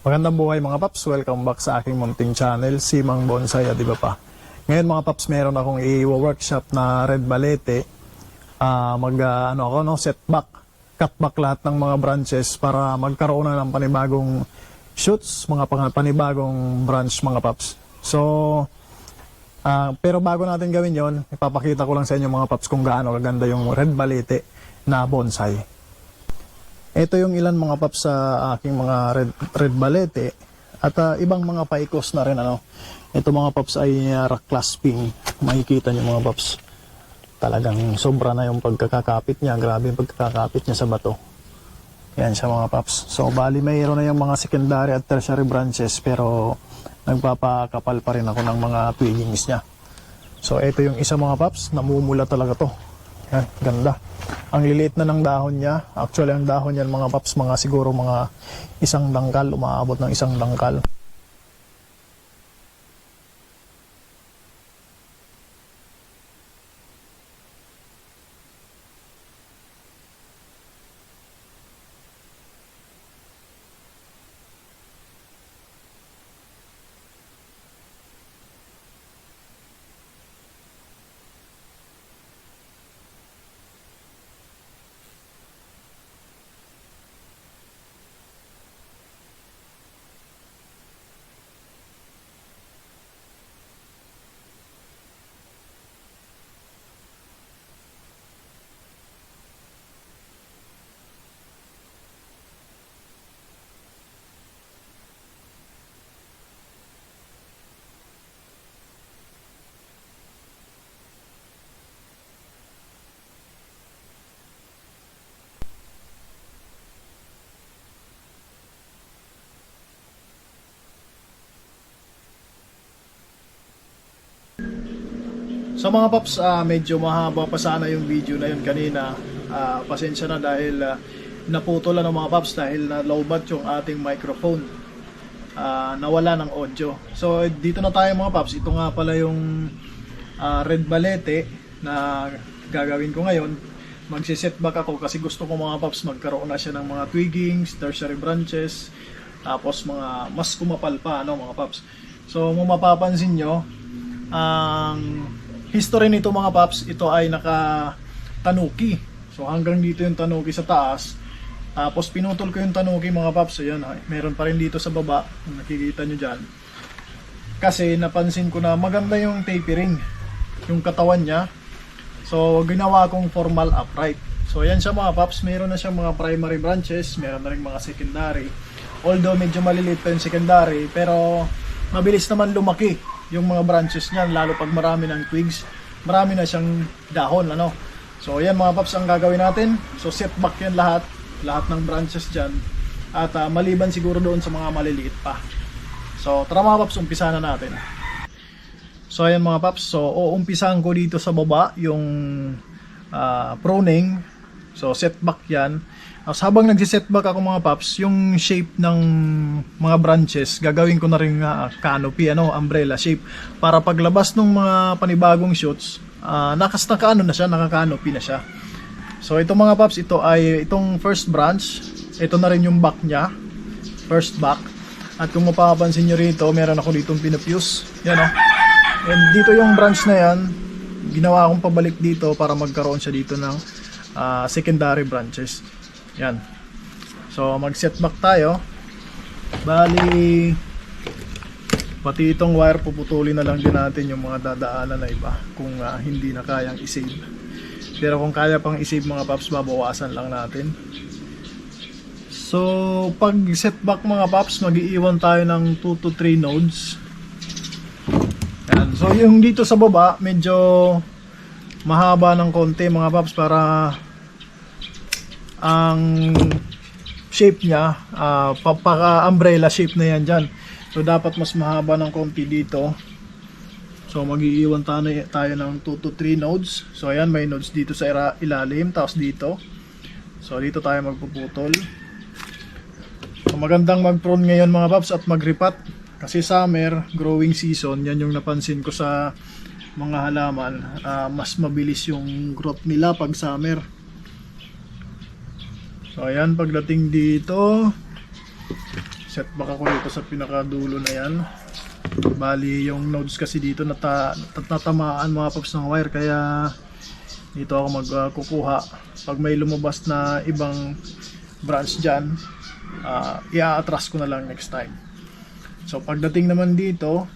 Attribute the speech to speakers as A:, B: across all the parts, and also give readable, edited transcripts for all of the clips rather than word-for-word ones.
A: Magandang buhay mga paps, welcome back sa aking munting channel, Simang Bonsai, di ba pa? Ngayon mga paps, meron akong i-workshop na red balete. Setback, cutback lahat ng mga branches para magkaroon na ng panibagong shoots, mga panibagong branch mga paps. Pero bago natin gawin yon, ipapakita ko lang sa inyo mga paps kung gaano kaganda yung red balete na bonsai. Ito yung ilan mga paps sa aking mga red balete at ibang mga paikos na rin. Ito mga paps ay rock clasping. Makikita nyo mga paps, talagang sobra na yung pagkakakapit niya. Grabe yung pagkakakapit niya sa bato. Yan siya mga paps. So bali mayroon na yung mga secondary at tertiary branches, pero nagpapakapal pa rin ako ng mga twigings niya. So ito yung isa mga paps, namumula talaga to. Yan, ganda. Ang liliit na ng dahon niya. Actually, ang dahon niyan mga paps, siguro mga isang dangkal, umaabot ng isang dangkal. So mga paps, medyo mahaba pa sana yung video na yun kanina. Pasensya na dahil naputol ng mga paps dahil na lowbat yung ating microphone. Nawala ng audio. So dito na tayo mga paps. Ito nga pala yung red balete na gagawin ko ngayon. Magsisetback ako kasi gusto ko mga paps magkaroon na siya ng mga twigings, tertiary branches, tapos mga mas kumapal pa mga paps. So mapapansin nyo, ang history nito mga paps, ito ay naka-tanuki. So hanggang dito yung tanuki sa taas. Tapos pinutol ko yung tanuki mga paps. Ayan, meron pa rin dito sa baba. Nakikita nyo dyan. Kasi napansin ko na maganda yung tapering, yung katawan niya. So ginawa kong formal upright. So ayan siya mga paps. Meron na siyang mga primary branches. Meron na rin mga secondary. Although medyo maliliit pa yung secondary, pero mabilis naman lumaki yung mga branches niyan, lalo pag marami ng twigs, marami na siyang dahon, So yan mga paps ang gagawin natin. So setback yan lahat ng branches diyan. At maliban siguro doon sa mga maliliit pa. So tara mga paps, umpisa na natin. So ayan mga paps, so uumpisahan ko dito sa baba yung pruning. So setback yan. Habang nagsisetback ako mga paps, yung shape ng mga branches, gagawin ko na rin canopy, umbrella shape. Para paglabas ng mga panibagong shoots, naka-canopy na siya. So ito mga paps, ito ay itong first branch. Ito na rin yung back niya, first back. At kung mapapansin nyo rito, meron ako ditong pinapuse. Yan And dito yung branch na yan, ginawa akong pabalik dito para magkaroon siya dito ng secondary branches. Yan. So mag-setback tayo. Bali, pati itong wire puputulin na lang din natin yung mga dadaanan na iba kung hindi na kayang i-save. Pero kung kaya pang i-save mga paps, babawasan lang natin. So pag setback mga paps, mag-iiwan tayo ng 2 to 3 nodes. Yan. So yung dito sa baba, medyo mahaba ng konti mga paps para ang shape niya, paka-umbrella shape na yan dyan. So dapat mas mahaba ng konti dito. So mag-iiwan tayo ng 2 to 3 nodes. So ayan, may nodes dito sa ilalim, tapos dito. So dito tayo magpuputol. So magandang mag-prune ngayon mga paps at mag-ripat. Kasi summer, growing season, yan yung napansin ko sa mga halaman. Mas mabilis yung growth nila pag summer. So ayan, pagdating dito, Set back ako dito sa pinakadulo na yan. Bali yung nodes kasi dito natamaan mga paps ng wire, kaya dito ako magkukuha. Pag may lumabas na ibang branch dyan, i-atras ko na lang next time. So pagdating naman dito,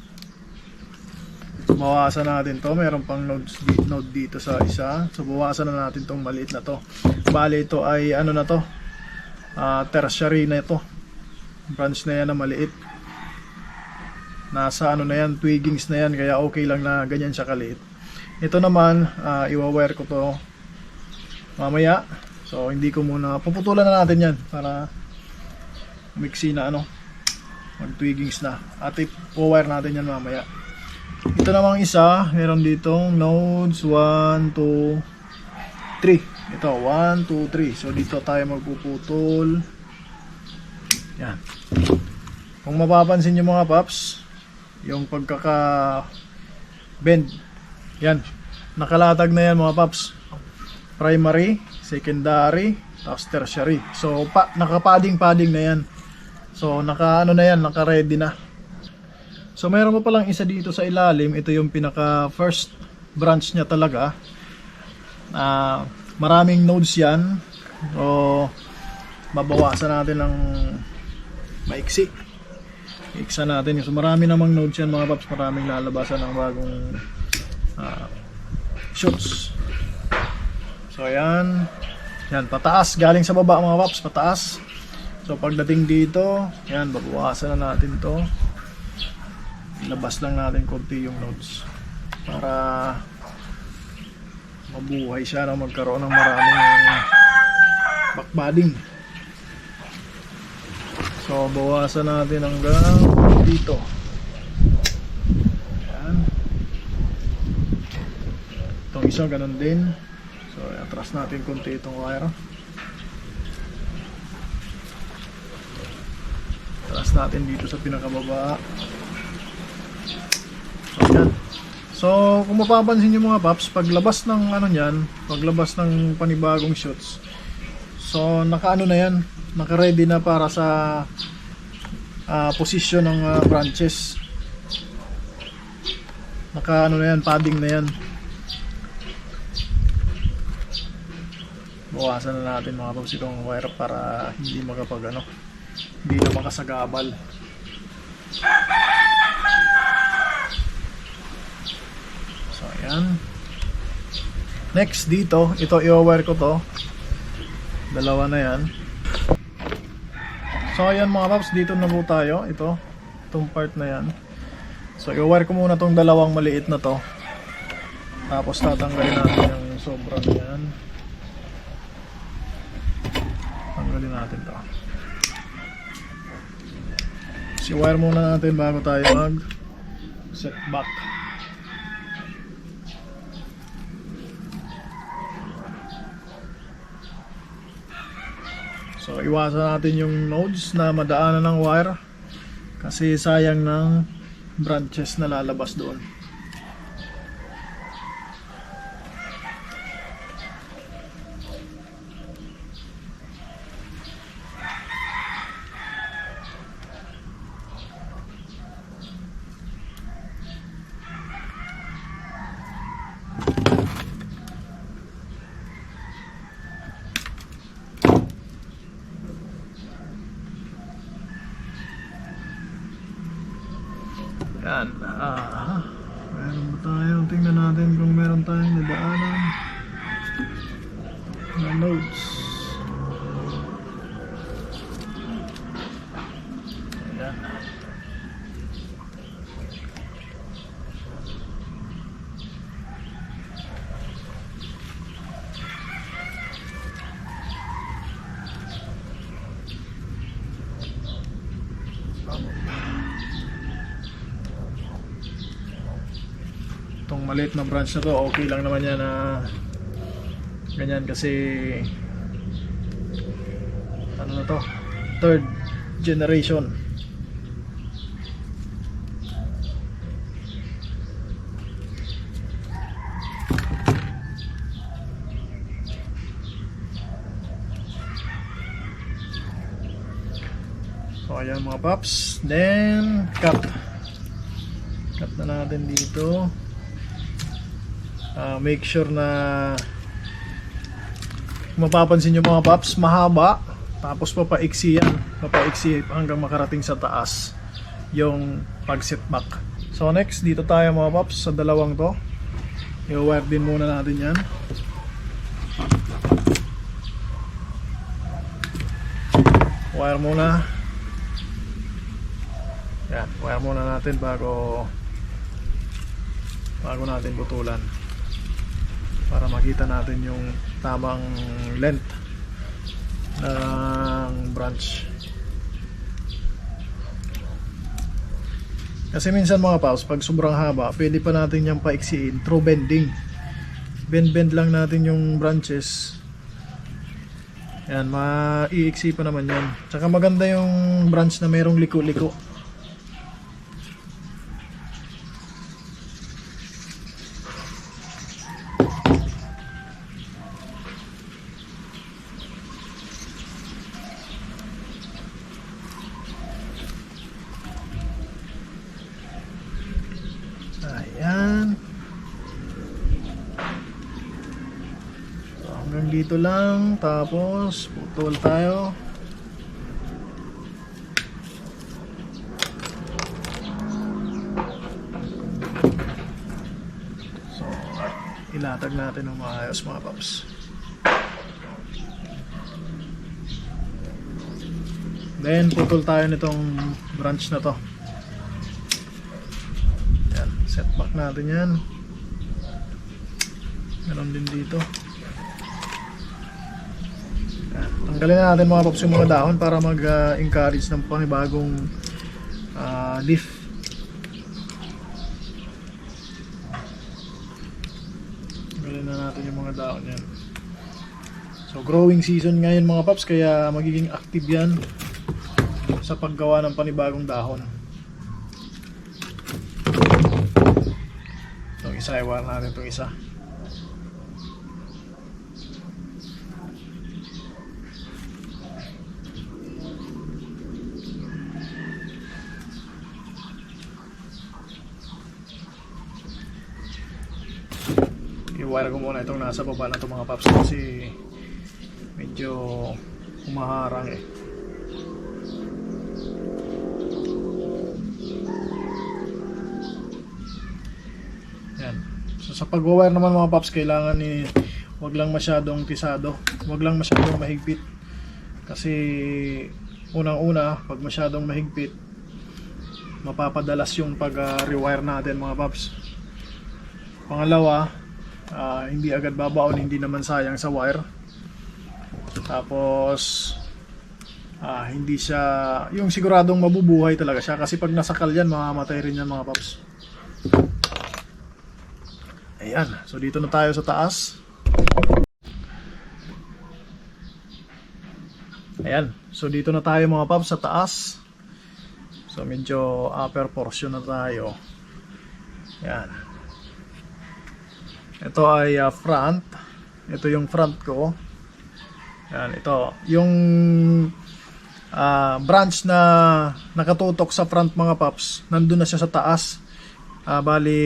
A: bawasan natin to. Meron pang node dito sa isa, so bawasan na natin tong maliit na to. Bali ito ay ano na to, tertiary na ito, branch na yan na maliit. Nasa ano na yan, twiggings na yan, kaya okay lang na ganyan siya kaliit. Ito naman, iwa-wire ko to mamaya. So hindi ko muna, puputulan na natin yan para mixi na ano, mag-twiggings na. At ipo-wire natin yan mamaya. Ito namang isa, meron ditong nodes 1, 2, 3. Ito, 1, 2, 3. So dito tayo magpuputol. Yan. Kung mapapansin nyo mga paps, yung pagkaka-bend, yan, nakalatag na yan mga paps. Primary, secondary, tapos tertiary. So naka-padding na yan. So naka-ano na yan, naka-ready na. So meron pa palang isa dito sa ilalim. Ito yung pinaka first branch niya talaga. Maraming nodes yan. So mabawasan natin ng maiksi. Iksa natin. So marami namang nodes yan mga paps. Maraming lalabasan ng bagong shoots. So ayan. Yan, pataas. Galing sa baba mga paps, pataas. So pagdating dito, yan, babawasan na natin to. Ilabas lang natin konti yung nodes para mabuhay siya na magkaroon ng maraming backpadding. So bawasan natin hanggang dito. Ayan. Itong isa ganun din. So atras natin konti itong wire. Atras natin dito sa pinakababa. Ayan. So kung mapapansin nyo mga paps, paglabas ng ano nyan, paglabas ng panibagong shoots, so naka ano na yan, naka ready na para sa position ng branches. Naka ano na yan, padding na yan. Bawasan na natin mga paps itong wire para hindi makapag ano, hindi na makasagabal. So ayan. Next dito, ito i-wire ko to. Dalawa na yan. So ayan mga paps, dito na po tayo. Itong part na yan. So i-wire ko muna tong dalawang maliit na to. Tapos tatanggalin natin yung sobra na yan. Tanggalin natin to. So i-wire muna natin bago tayo mag set back. So iwasan natin yung nodes na madaanan ng wire kasi sayang ng branches na lalabas doon. Yan. Meron ba tayo? Tingnan natin kung meron tayong nadaanan na nodes. Ayan. Itong maliit na branch na to, okay lang naman yan na ganyan kasi ano na to, third generation. So ayan mga paps. Then cut na natin dito. Make sure na mapapansin nyo mga paps, mahaba tapos papaiksi yan, papaiksi hanggang makarating sa taas yung pag-set back. So next, dito tayo mga paps sa dalawang to. I-wire din muna natin yan. Wire muna. Yan, wire muna natin bago natin putulan, para makita natin yung tamang length ng branch. Kasi minsan mga paps, pag sobrang haba, pwede pa natin yung paiksiin through bending. Bend lang natin yung branches. Yan, maiiksi pa naman yan. Tsaka maganda yung branch na merong liko-liko. Ayan. So, hanggang dito lang. Tapos putol tayo. So, ilatag natin ng maayos mga paps. Then putol tayo nitong branch na to. Set back natin yan. Meron din dito. Tanggalin na natin mga paps yung mga dahon para mag-encourage ng panibagong leaf. Tanggalin na natin yung mga dahon yan. So growing season ngayon mga paps, kaya magiging active yan sa paggawa ng panibagong dahon. Isa, i-wire natin itong isa. I-wire ko muna itong nasa baba na itong mga paps kasi medyo humaharang eh. So sa pag-wire naman mga paps, kailangan wag lang masyadong tisado, wag lang masyadong mahigpit. Kasi unang-una, pag masyadong mahigpit, mapapadalas yung pag-rewire natin mga paps. Pangalawa, hindi agad babaon, hindi naman sayang sa wire. Tapos hindi siya yung siguradong mabubuhay talaga siya, kasi pag nasakal yan, mamamatay rin yan mga paps. Ayan, so dito na tayo sa taas. Ayan, so dito na tayo mga paps sa taas. So medyo upper portion na tayo. Ayan. Ito ay front. Ito yung front ko. Ayan, ito yung branch na nakatutok sa front mga paps. Nandun na siya sa taas. Bali,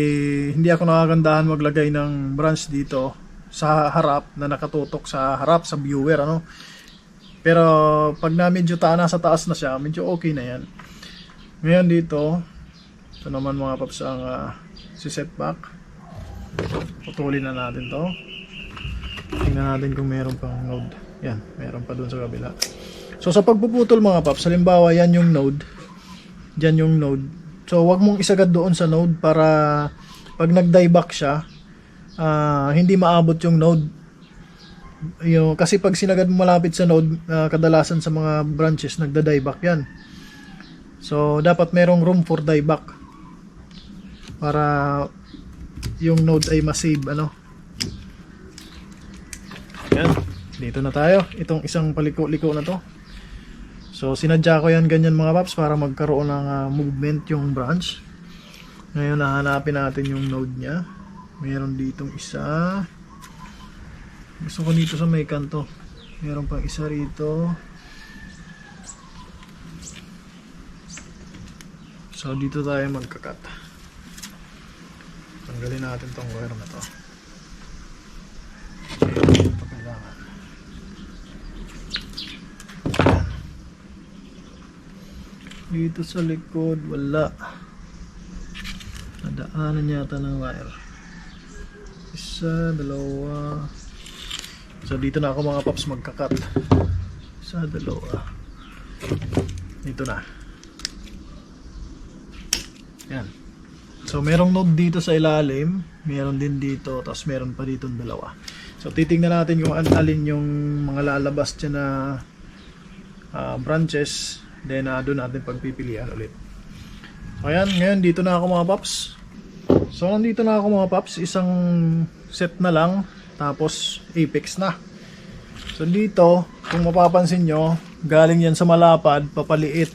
A: hindi ako nakagandahan maglagay ng branch dito sa harap na nakatutok sa harap sa viewer, ano. Pero pag na medyo nasa taas na siya, medyo okay na yan. Ngayon dito, ito naman mga paps ang si setback. Putulin na natin to. Tingnan natin kung meron pang node. Yan, meron pa dun sa kabila. So sa pagpuputol mga paps, halimbawa yan yung node. Diyan yung node. So wag mong isagad doon sa node para pag nag-dieback siya, hindi maabot yung node. Kasi pag sinagad mo malapit sa node, kadalasan sa mga branches nagda-dieback yan. So dapat merong room for dieback para yung node ay ma-save, ano. Yan, dito na tayo. Itong isang paliko-liko na to. So sinadya ko yan ganyan mga paps para magkaroon ng movement yung branch. Ngayon hahanapin natin yung node nya. Meron ditong isa. Gusto ko dito sa may kanto. Meron pang isa rito. So dito tayo magkakat. Tanggalin natin tong wire na to. Ito kailangan. Dito sa likod wala. Nadaanan yata ng wire. Isa, dalawa. So dito na ako mga paps magkakat. Isa, dalawa. Dito na. Yan. So merong node dito sa ilalim, meron din dito, tapos meron pa dito dalawa. So titingnan natin kung alin yung mga lalabas dyan na branches. Then doon natin pagpipilian ulit. So ayan, ngayon dito na ako mga paps. So nandito na ako mga paps, isang set na lang, tapos apex na. So dito, kung mapapansin nyo, galing yan sa malapad, papaliit.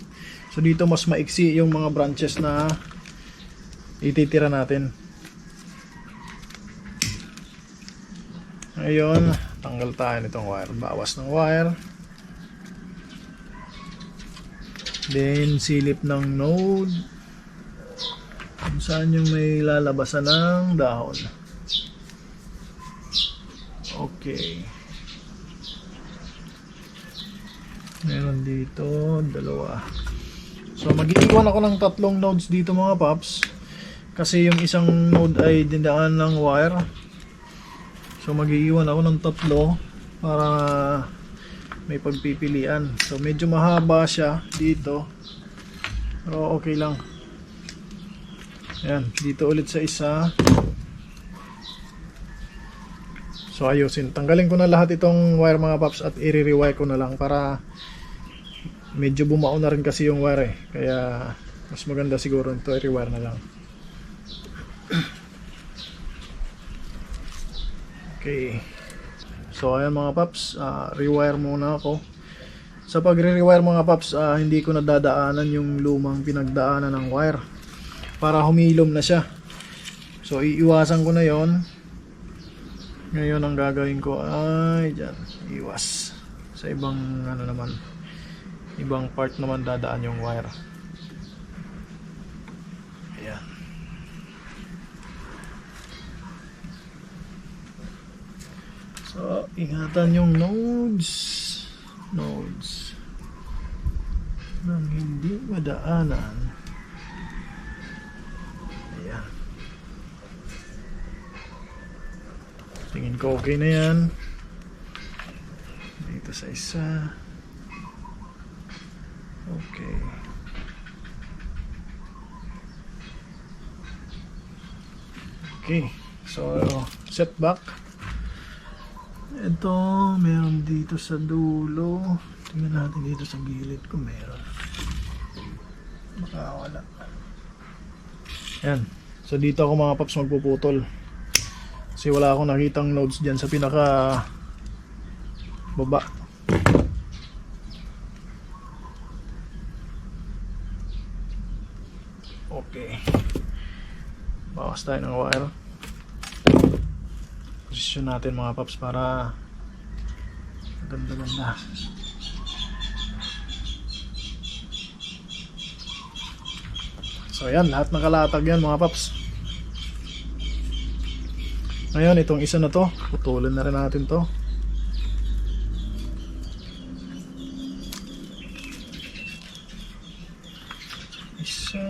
A: So dito mas maiksi yung mga branches na ititira natin. Ngayon, tanggal tayo nitong wire. Bawas ng wire. Then silip ng node. Kung saan yung may lalabasan ng dahon. Okay. Meron dito, dalawa. So mag-iwan ako ng 3 nodes dito mga paps. Kasi yung isang node ay dinaan ng wire. So mag-iwan ako ng 3 para may pagpipilian. So medyo mahaba siya dito. Pero okay lang. Ayan, dito ulit sa isa. So ayusin. Tanggalin ko na lahat itong wire mga paps at i-rewire ko na lang para medyo bumao na rin kasi yung wire eh. Kaya mas maganda siguro ito i-rewire na lang. Okay. So ayan mga paps, rewire muna ako. Sa pagre-rewire mga paps, hindi ko nadadaanan yung lumang pinagdaanan ng wire para humilom na siya. So iiwasan ko na yon. Ngayon ang gagawin ko ay dyan, iwas. Sa ibang ano naman, ibang part naman dadaan yung wire. Ayan. So, ingatan yung nodes nang hindi madaanan. Ayan. Tingin ko okay na yan. Dito sa isa. Okay. Okay. So, set back. Ito, meron dito sa dulo. Tingnan natin dito sa gilid kung meron. Baka wala. Ayan. So dito ako mga paps magpuputol. Kasi wala akong nakitang nodes dyan sa pinaka baba. Okay. Bawas tayo ng wire. Posisyon natin mga paps para ganda-ganda. So ayan, lahat nakalatag yan mga paps. Ngayon itong isa na to, putulin na rin natin to. Isa.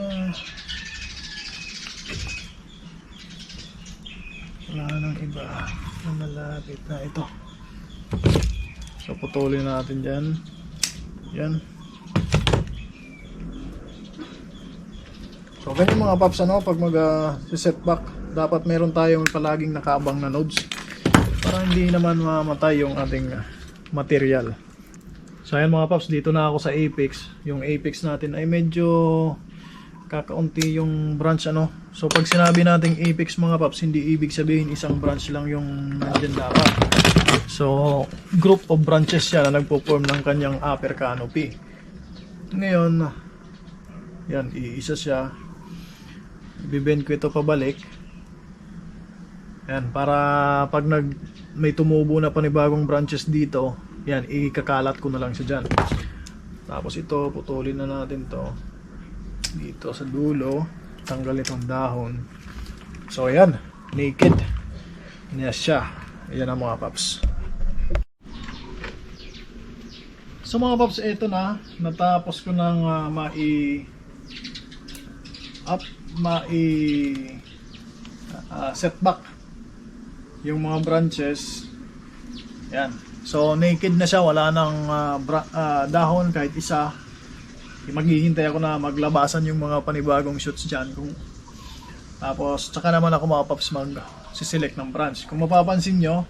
A: Wala nang iba na malapit na ito. So putulin natin dyan. Yan. So ganyan mga paps, ano, pag mag-set back, dapat meron tayong palaging nakaabang na nodes para hindi naman mamatay yung ating material. So ayan mga paps, dito na ako sa apex. Yung apex natin ay medyo kakaunti yung branch, ano. So pag sinabi nating apex mga paps, hindi ibig sabihin isang branch lang yung nandyan dapat. So group of branches siya na nagpo-form ng kanyang upper canopy. Ngayon, yan, iisa siya. Ibibend ko ito pabalik. Yan, para pag may tumubo na panibagong branches dito, yan, ikakalat ko na lang siya dyan. Tapos ito, putulin na natin to. dito sa dulo, tanggal itong dahon. So ayan, naked niya siya. Ayan ang mga paps. So mga paps, ito na, natapos ko nang set back yung mga branches. Yan. So naked na siya, wala nang dahon kahit isa. Maghihintay ako na maglabasan yung mga panibagong shoots dyan. Tapos tsaka naman ako mga paps mag-select ng branch. Kung mapapansin nyo,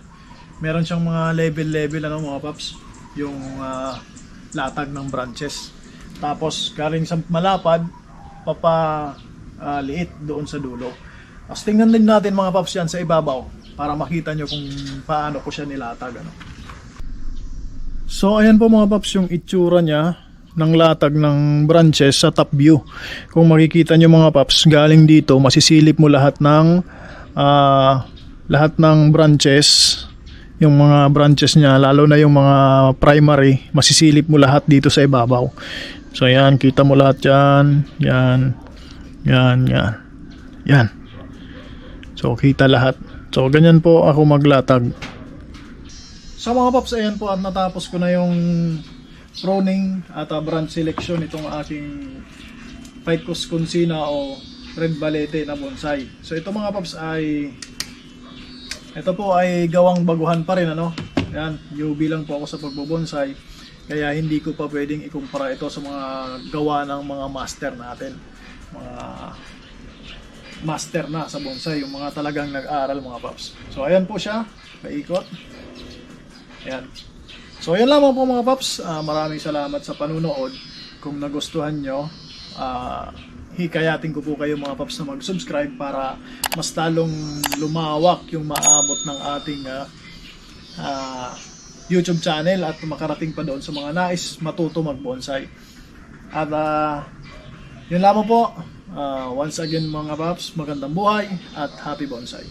A: meron siyang mga level mga paps, yung latag ng branches. Tapos galing sa malapad liit doon sa dulo. Tapos tingnan din natin mga paps yan sa ibabaw para makita nyo kung paano ko siya nilatag, ano. So ayan po mga paps yung itsura niya ng latag ng branches sa top view. Kung makikita nyo mga paps, galing dito masisilip mo lahat ng branches, yung mga branches niya, lalo na yung mga primary, masisilip mo lahat dito sa ibabaw. So yan, kita mo lahat yan. Yan. So kita lahat. So ganyan po ako maglatag. So mga paps, ayan po at natapos ko na yung pruning at branch selection itong aking Ficus consina o red balete na bonsai. So ito mga paps ito po ay gawang baguhan pa rin, ano. Yan, newbie lang po ako sa pagbobonsai. Kaya hindi ko pa pwedeng ikumpara ito sa mga gawa ng mga master natin. Mga master na sa bonsai, yung mga talagang nag-aral mga paps. So ayan po siya, paikot. Ayan. So ayan lamang po mga paps. Maraming salamat sa panunood. Kung nagustuhan nyo, hikayatin ko po kayo mga paps na mag-subscribe para mas talong lumawak yung maabot ng ating YouTube channel at makarating pa doon sa mga nais matuto mag-bonsai. At yun lamang po. Once again mga paps, magandang buhay at happy bonsai.